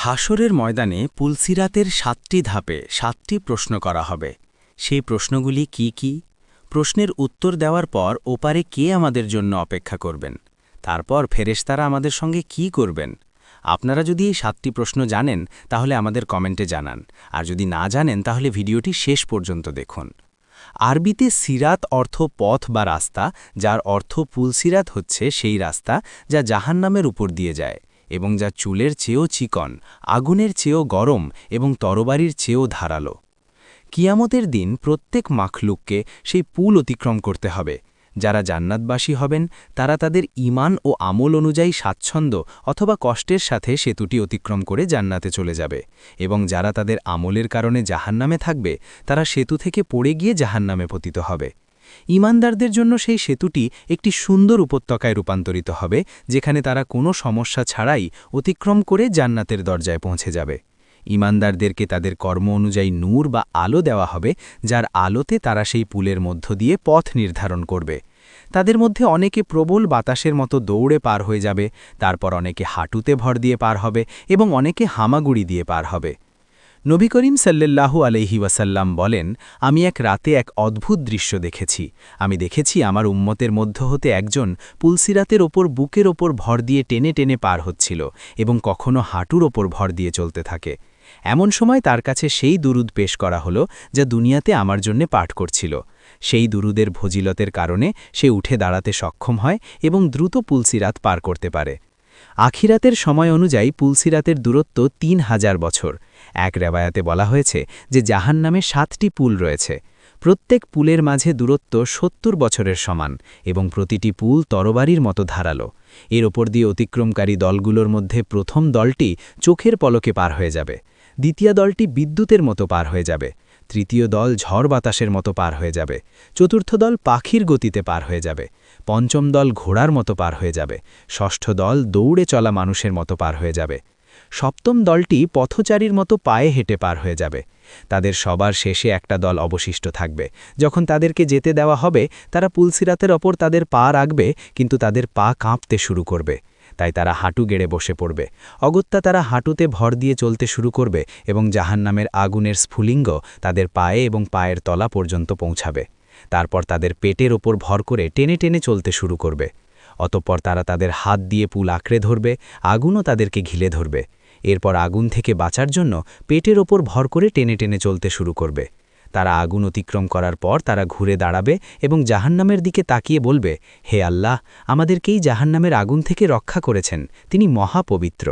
হাশরের ময়দানে পুলসিরাতের ৭টি ধাপে ৭টি প্রশ্ন করা হবে। সেই প্রশ্নগুলি কি কি? প্রশ্নের উত্তর দেওয়ার পর ওপারে কে আমাদের জন্য অপেক্ষা করবেন? তারপর ফেরেশতারা আমাদের সঙ্গে কি করবেন? আপনারা যদি এই ৭টি প্রশ্ন জানেন তাহলে আমাদের কমেন্টে জানান, আর যদি না জানেন তাহলে ভিডিওটি শেষ পর্যন্ত দেখুন। আরবিতে সিরাত অর্থ পথ বা রাস্তা, যার অর্থ পুলসিরাত হচ্ছে সেই রাস্তা যা জাহান্নামের উপর দিয়ে যায় এবং যা চুলের চেয়েও চিকন, আগুনের চেয়েও গরম এবং তরবারির চেয়েও ধারালো। কিয়ামতের দিন প্রত্যেক মাখলুককে সেই পুল অতিক্রম করতে হবে। যারা জান্নাতবাসী হবেন তারা তাদের ঈমান ও আমল অনুযায়ী স্বাচ্ছন্দ্য অথবা কষ্টের সাথে সেতুটি অতিক্রম করে জান্নাতে চলে যাবে, এবং যারা তাদের আমলের কারণে জাহান্নামে থাকবে তারা সেতু থেকে পড়ে গিয়ে জাহান্নামে পতিত হবে। ঈমানদারদের জন্য সেই সেতুটি একটি সুন্দর উপত্যকায় রূপান্তরিত হবে, যেখানে তারা কোনো সমস্যা ছাড়াই অতিক্রম করে জান্নাতের দরজায় পৌঁছে যাবে। ঈমানদারদেরকে তাদের কর্ম অনুযায়ী নূর বা আলো দেওয়া হবে, যার আলোতে তারা সেই পুলের মধ্য দিয়ে পথ নির্ধারণ করবে। তাদের মধ্যে অনেকে প্রবল বাতাসের মতো দৌড়ে পার হয়ে যাবে, তারপর অনেকে হাঁটুতে ভর দিয়ে পার হবে এবং অনেকে হামাগুড়ি দিয়ে পার হবে। নবী করিম সাল্লাল্লাহু আলাইহি ওয়াসাল্লাম বলেন, আমি এক রাতে এক অদ্ভুত দৃশ্য দেখেছি। আমি দেখেছি আমার উম্মতের মধ্য হতে একজন পুলসিরাতের ওপর বুকের ওপর ভর দিয়ে টেনে টেনে পার হচ্ছিল এবং কখনো হাঁটুর ওপর ভর দিয়ে চলতে থাকে। এমন সময় তার কাছে সেই দুরুদ পেশ করা হলো যা দুনিয়াতে আমার জন্যে পাঠ করছিল। সেই দুরুদের ফজিলতের কারণে সে উঠে দাঁড়াতে সক্ষম হয় এবং দ্রুত পুলসিরাত পার করতে পারে। আখিরাতের সময় অনুযায়ী পুলসিরাতের দূরত্ব ৩,০০০ বছর। এক রেওয়ায়াতে বলা হয়েছে যে জাহান্নামে ৭টি পুল রয়েছে। প্রত্যেক পুলের মাঝে দূরত্ব ৭০ বছরের সমান এবং প্রতিটি পুল তরবারির মতো ধারালো। এর ওপর দিয়ে অতিক্রমকারী দলগুলোর মধ্যে প্রথম দলটি চোখের পলকে পার হয়ে যাবে, দ্বিতীয় দলটি বিদ্যুতের মতো পার হয়ে যাবে, তৃতীয় দল ঝড় বাতাসের মতো পার হয়ে যাবে, চতুর্থ দল পাখির গতিতে পার হয়ে যাবে, পঞ্চম দল ঘোড়ার মতো পার হয়ে যাবে, ষষ্ঠ দল দৌড়ে চলা মানুষের মতো পার হয়ে যাবে, সপ্তম দলটি পথচারীর মতো পায়ে হেঁটে পার হয়ে যাবে। তাদের সবার শেষে একটা দল অবশিষ্ট থাকবে। যখন তাদেরকে যেতে দেওয়া হবে তারা পুলসিরাতের ওপর তাদের পা রাখবে, কিন্তু তাদের পা কাঁপতে শুরু করবে, তাই তারা হাঁটু গেড়ে বসে পড়বে। অগত্যা তারা হাঁটুতে ভর দিয়ে চলতে শুরু করবে এবং জাহান্নামের আগুনের স্ফুলিঙ্গ তাদের পায়ে এবং পায়ের তলা পর্যন্ত পৌঁছাবে। তারপর তাদের পেটের ওপর ভর করে টেনে টেনে চলতে শুরু করবে। অতঃপর তারা তাদের হাত দিয়ে পুল আঁকড়ে ধরবে, আগুনও তাদেরকে ঘিলে ধরবে। এরপর আগুন থেকে বাঁচার জন্য পেটের ওপর ভর করে টেনে টেনে চলতে শুরু করবে। তারা আগুন অতিক্রম করার পর তারা ঘুরে দাঁড়াবে এবং জাহান্নামের দিকে তাকিয়ে বলবে, হে আল্লাহ, আমাদেরকেই জাহান্নামের আগুন থেকে রক্ষা করেছেন, তিনি মহাপবিত্র।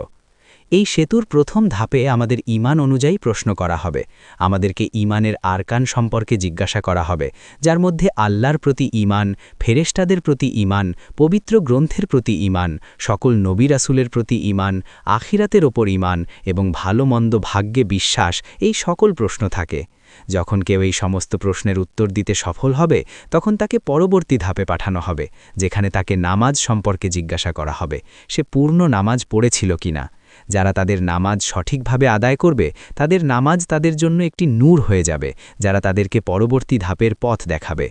এই সেতুর প্রথম ধাপে আমাদের ঈমান অনুযায়ী প্রশ্ন করা হবে। আমাদেরকে ঈমানের আরকান সম্পর্কে জিজ্ঞাসা করা হবে, যার মধ্যে আল্লাহর প্রতি ঈমান, ফেরেশতাদের প্রতি ঈমান, পবিত্র গ্রন্থের প্রতি ঈমান, সকল নবী রাসূলের প্রতি ঈমান, আখিরাতের ওপর ঈমান এবং ভালো মন্দ ভাগ্যে বিশ্বাস, এই সকল প্রশ্ন থাকে। যখন কেউ এই সমস্ত প্রশ্নের উত্তর দিতে সফল হবে তখন তাকে পরবর্তী ধাপে পাঠানো হবে, যেখানে তাকে নামাজ সম্পর্কে জিজ্ঞাসা করা হবে, সে পূর্ণ নামাজ পড়েছিল কিনা। যারা তাদের নামাজ সঠিকভাবে আদায় করবে তাদের নামাজ তাদের জন্য একটি নূর হয়ে যাবে, যারা তাদেরকে পরবর্তী ধাপের পথ দেখাবে।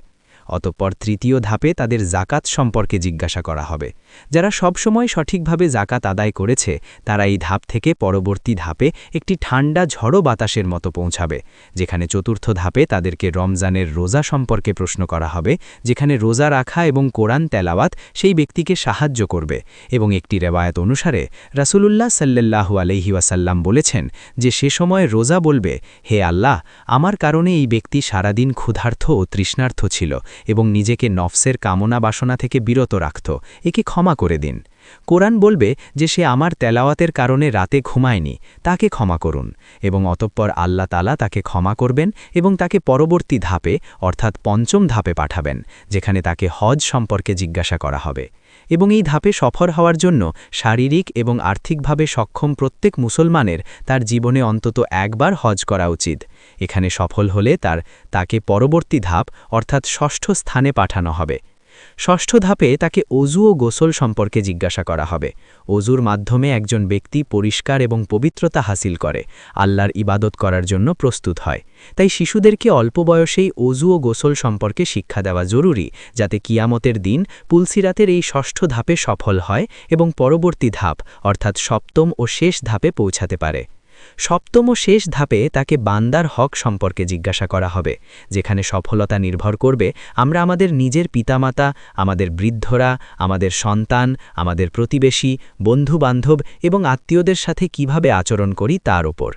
অতঃপর তৃতীয় ধাপে তাদের জাকাত সম্পর্কে জিজ্ঞাসা করা হবে। যারা সবসময় সঠিকভাবে জাকাত আদায় করেছে তারা এই ধাপ থেকে পরবর্তী ধাপে একটি ঠান্ডা ঝড়ো বাতাসের মতো পৌঁছাবে, যেখানে চতুর্থ ধাপে তাদেরকে রমজানের রোজা সম্পর্কে প্রশ্ন করা হবে, যেখানে রোজা রাখা এবং কোরআন তেলাওয়াত সেই ব্যক্তিকে সাহায্য করবে। এবং একটি রেওয়ায়াত অনুসারে রাসূলুল্লাহ সাল্লাল্লাহু আলাইহি ওয়াসাল্লাম বলেছেন যে সে সময় রোজা বলবে, হে আল্লাহ, আমার কারণে এই ব্যক্তি সারাদিন ক্ষুধার্ত ও তৃষ্ণার্ত ছিল এবং নিজেকে নফসের কামনা বাসনা থেকে বিরত রাখত, একে ক্ষমা করে দিন। কোরআন বলবে যে সে আমার তেলাওয়াতের কারণে রাতে ঘুমায়নি, তাকে ক্ষমা করুন। এবং অতঃপর আল্লাহ তাআলা তাকে ক্ষমা করবেন এবং তাকে পরবর্তী ধাপে অর্থাৎ পঞ্চম ধাপে পাঠাবেন, যেখানে তাকে হজ সম্পর্কে জিজ্ঞাসা করা হবে। এবং এই ধাপে সফল হওয়ার জন্য শারীরিক এবং আর্থিকভাবে সক্ষম প্রত্যেক মুসলমানের তার জীবনে অন্তত একবার হজ করা উচিত। এখানে সফল হলে তাকে পরবর্তী ধাপ অর্থাৎ ষষ্ঠ স্থানে পাঠানো হবে। ষষ্ঠ ধাপে তাকে অজু ও গোসল সম্পর্কে জিজ্ঞাসা করা হবে। অজুর মাধ্যমে একজন ব্যক্তি পরিষ্কার এবং পবিত্রতা হাসিল করে, আল্লাহর ইবাদত করার জন্য প্রস্তুত হয়। তাই শিশুদেরকে অল্প বয়সেই অজু ও গোসল সম্পর্কে শিক্ষা দেওয়া জরুরি, যাতে কিয়ামতের দিন পুলসিরাতের এই ষষ্ঠ ধাপে সফল হয় এবং পরবর্তী ধাপ অর্থাৎ সপ্তম ও শেষ ধাপে পৌঁছাতে পারে। সপ্তম ও শেষ ধাপে তাকে বান্দার হক সম্পর্কে জিজ্ঞাসা করা হবে, যেখানে সফলতা নির্ভর করবে আমরা আমাদের নিজের পিতামাতা, আমাদের বৃদ্ধরা, আমাদের সন্তান, আমাদের প্রতিবেশী, বন্ধু-বান্ধব এবং আত্মীয়দের সাথে কিভাবে আচরণ করি তার ওপর।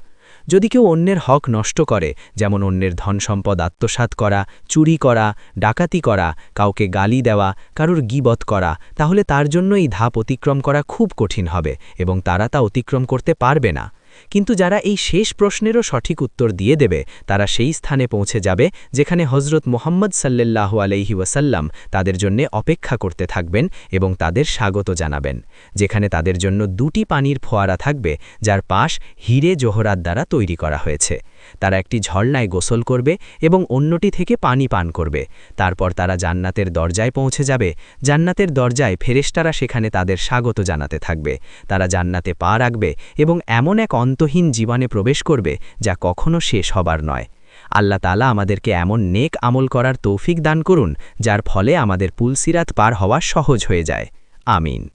যদি কেউ অন্যের হক নষ্ট করে, যেমন অন্যের ধনসম্পদ আত্মসাৎ করা, চুরি করা, ডাকাতি করা, কাউকে গালি দেওয়া, কারুর গীবত করা, তাহলে তার জন্য এই ধাপ অতিক্রম করা খুব কঠিন হবে এবং তারা তা অতিক্রম করতে পারবে না। কিন্তু যারা এই শেষ প্রশ্নেরও সঠিক উত্তর দিয়ে দেবে, তারা সেই স্থানে পৌঁছে যাবে যেখানে হজরত মুহাম্মদ সাল্লাল্লাহু আলাইহি ওয়াসাল্লাম তাদের জন্য অপেক্ষা করতে থাকবেন এবং তাদের স্বাগত জানাবেন, যেখানে তাদের জন্য দুটি পানির ফোয়ারা থাকবে যার পাশ হীরে জোহরাত দ্বারা তৈরি করা হয়েছে। তারা একটি ঝর্ণায় গোসল করবে এবং অন্যটি থেকে পানি পান করবে। তারপর তারা জান্নাতের দরজায় পৌঁছে যাবে। জান্নাতের দরজায় ফেরেশতারা সেখানে তাদের স্বাগত জানাতে থাকবে। তারা জান্নাতে পা রাখবে এবং এমন এক অন্তহীন জীবনে প্রবেশ করবে যা কখনো শেষ হবার নয়। আল্লাহ তাআলা আমাদেরকে এমন নেক আমল করার তৌফিক দান করুন, যার ফলে আমাদের পুলসিরাত পার হওয়া সহজ হয়ে যায়। আমিন।